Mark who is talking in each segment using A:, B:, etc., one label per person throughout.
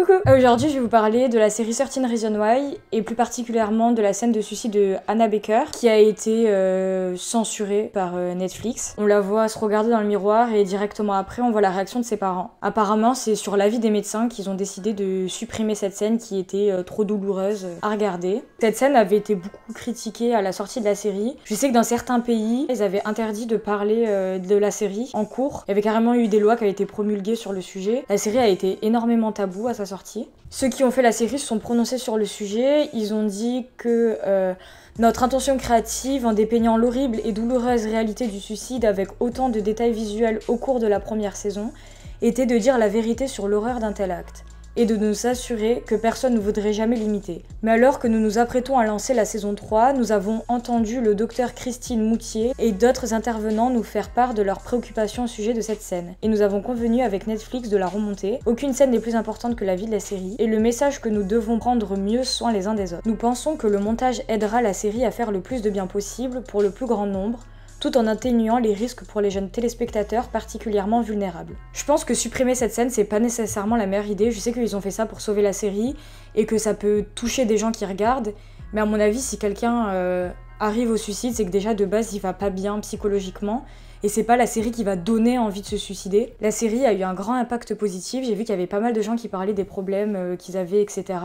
A: Coucou! Aujourd'hui, je vais vous parler de la série 13 Reasons Why, et plus particulièrement de la scène de suicide de Hannah Baker, qui a été censurée par Netflix. On la voit se regarder dans le miroir, et directement après, on voit la réaction de ses parents. Apparemment, c'est sur l'avis des médecins qu'ils ont décidé de supprimer cette scène qui était trop douloureuse à regarder. Cette scène avait été beaucoup critiquée à la sortie de la série. Je sais que dans certains pays, ils avaient interdit de parler de la série en cours. Il y avait carrément eu des lois qui avaient été promulguées sur le sujet. La série a été énormément taboue à sa sortie. Ceux qui ont fait la série se sont prononcés sur le sujet. Ils ont dit que notre intention créative, en dépeignant l'horrible et douloureuse réalité du suicide avec autant de détails visuels au cours de la première saison, était de dire la vérité sur l'horreur d'un tel acte, et de nous assurer que personne ne voudrait jamais l'imiter. Mais alors que nous nous apprêtons à lancer la saison 3, nous avons entendu le docteur Christine Moutier et d'autres intervenants nous faire part de leurs préoccupations au sujet de cette scène. Et nous avons convenu avec Netflix de la remonter. Aucune scène n'est plus importante que la vie de la série, et le message que nous devons prendre mieux soin les uns des autres. Nous pensons que le montage aidera la série à faire le plus de bien possible pour le plus grand nombre, tout en atténuant les risques pour les jeunes téléspectateurs particulièrement vulnérables. Je pense que supprimer cette scène, c'est pas nécessairement la meilleure idée. Je sais qu'ils ont fait ça pour sauver la série et que ça peut toucher des gens qui regardent, mais à mon avis, si quelqu'un arrive au suicide, c'est que déjà de base, il va pas bien psychologiquement. Et c'est pas la série qui va donner envie de se suicider. La série a eu un grand impact positif. J'ai vu qu'il y avait pas mal de gens qui parlaient des problèmes qu'ils avaient, etc.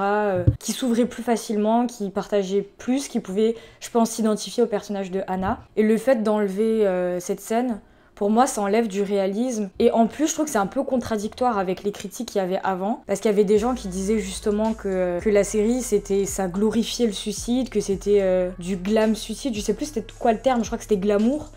A: Qui s'ouvraient plus facilement, qui partageaient plus, qui pouvaient, je pense, s'identifier au personnage de Hannah. Et le fait d'enlever cette scène, pour moi, ça enlève du réalisme. Et en plus, je trouve que c'est un peu contradictoire avec les critiques qu'il y avait avant. Parce qu'il y avait des gens qui disaient justement que la série, ça glorifiait le suicide, que c'était du glam suicide. Je sais plus c'était quoi le terme, je crois que c'était glamour.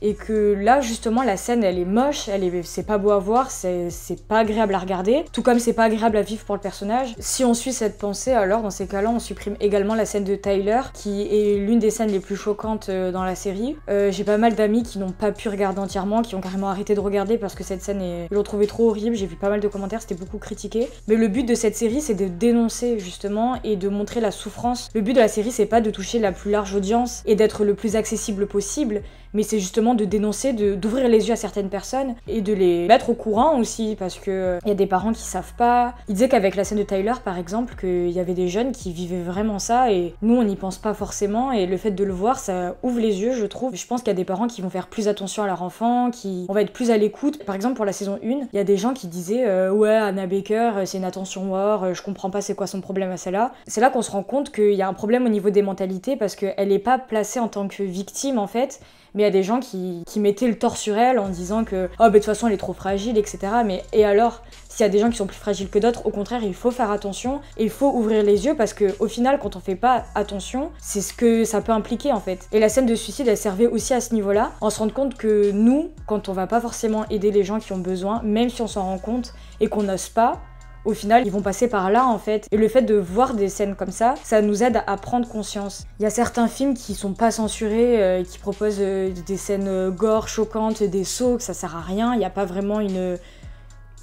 A: Et que là, justement, la scène, elle est moche, c'est pas beau à voir, c'est pas agréable à regarder, tout comme c'est pas agréable à vivre pour le personnage. Si on suit cette pensée, alors dans ces cas-là, on supprime également la scène de Tyler, qui est l'une des scènes les plus choquantes dans la série. J'ai pas mal d'amis qui n'ont pas pu regarder entièrement, qui ont carrément arrêté de regarder parce que cette scène, ils l'ont trouvée trop horrible. J'ai vu pas mal de commentaires, c'était beaucoup critiqué. Mais le but de cette série, c'est de dénoncer, justement, et de montrer la souffrance. Le but de la série, c'est pas de toucher la plus large audience et d'être le plus accessible possible, mais c'est justement de dénoncer, d'ouvrir les yeux à certaines personnes et de les mettre au courant aussi, parce que y a des parents qui savent pas. Ils disaient qu'avec la scène de Tyler, par exemple, qu'il y avait des jeunes qui vivaient vraiment ça, et nous, on n'y pense pas forcément, et le fait de le voir, ça ouvre les yeux, je trouve. Je pense qu'il y a des parents qui vont faire plus attention à leur enfant, on va être plus à l'écoute. Par exemple, pour la saison 1, il y a des gens qui disaient ouais, Hannah Baker, c'est une attention whore, je comprends pas c'est quoi son problème à celle-là. C'est là qu'on se rend compte qu'il y a un problème au niveau des mentalités, parce qu'elle est pas placée en tant que victime, en fait, mais il y a des gens qui mettaient le tort sur elle en disant que oh, bah, de toute façon elle est trop fragile, etc. Mais et alors, s'il y a des gens qui sont plus fragiles que d'autres, au contraire, il faut faire attention et il faut ouvrir les yeux, parce que au final, quand on fait pas attention, c'est ce que ça peut impliquer en fait. Et la scène de suicide, elle servait aussi à ce niveau-là, on se rend compte que nous, quand on va pas forcément aider les gens qui ont besoin, même si on s'en rend compte et qu'on n'ose pas, au final, ils vont passer par là, en fait. Et le fait de voir des scènes comme ça nous aide à prendre conscience. Il y a certains films qui sont pas censurés, qui proposent des scènes gore, choquantes, des sauts, que ça sert à rien. Il n'y a pas vraiment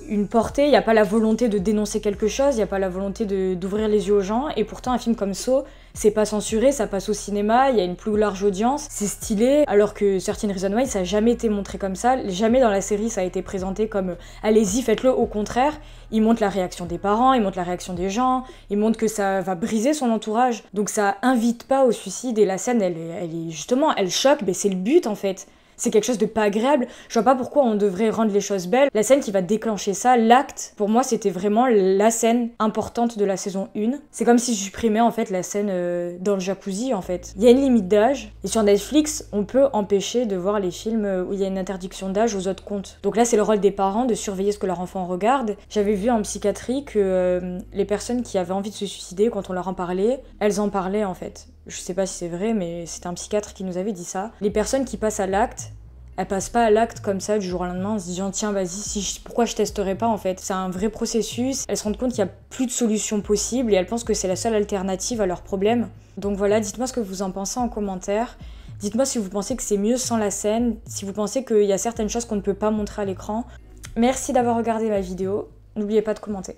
A: une portée, il n'y a pas la volonté de dénoncer quelque chose, il n'y a pas la volonté d'ouvrir les yeux aux gens. Et pourtant, un film comme Saw, c'est pas censuré, ça passe au cinéma, il y a une plus large audience, c'est stylé, alors que 13 Reasons Why, ça a jamais été montré comme ça, jamais dans la série ça a été présenté comme allez-y, faites-le. Au contraire, ils montrent la réaction des parents, ils montrent la réaction des gens, ils montrent que ça va briser son entourage, donc ça invite pas au suicide. Et la scène, elle est justement, elle choque, mais c'est le but en fait. C'est quelque chose de pas agréable. Je vois pas pourquoi on devrait rendre les choses belles. La scène qui va déclencher ça, l'acte, pour moi, c'était vraiment la scène importante de la saison 1. C'est comme si je supprimais en fait la scène dans le jacuzzi en fait. Il y a une limite d'âge. Et sur Netflix, on peut empêcher de voir les films où il y a une interdiction d'âge aux autres comptes. Donc là, c'est le rôle des parents de surveiller ce que leur enfant regarde. J'avais vu en psychiatrie que les personnes qui avaient envie de se suicider, quand on leur en parlait, elles en parlaient en fait. Je sais pas si c'est vrai, mais c'était un psychiatre qui nous avait dit ça. Les personnes qui passent à l'acte, elles passent pas à l'acte comme ça du jour au lendemain en se disant tiens vas-y, pourquoi je testerais pas en fait. C'est un vrai processus, elles se rendent compte qu'il y a plus de solutions possibles et elles pensent que c'est la seule alternative à leurs problèmes. Donc voilà, dites-moi ce que vous en pensez en commentaire. Dites-moi si vous pensez que c'est mieux sans la scène, si vous pensez qu'il y a certaines choses qu'on ne peut pas montrer à l'écran. Merci d'avoir regardé ma vidéo, n'oubliez pas de commenter.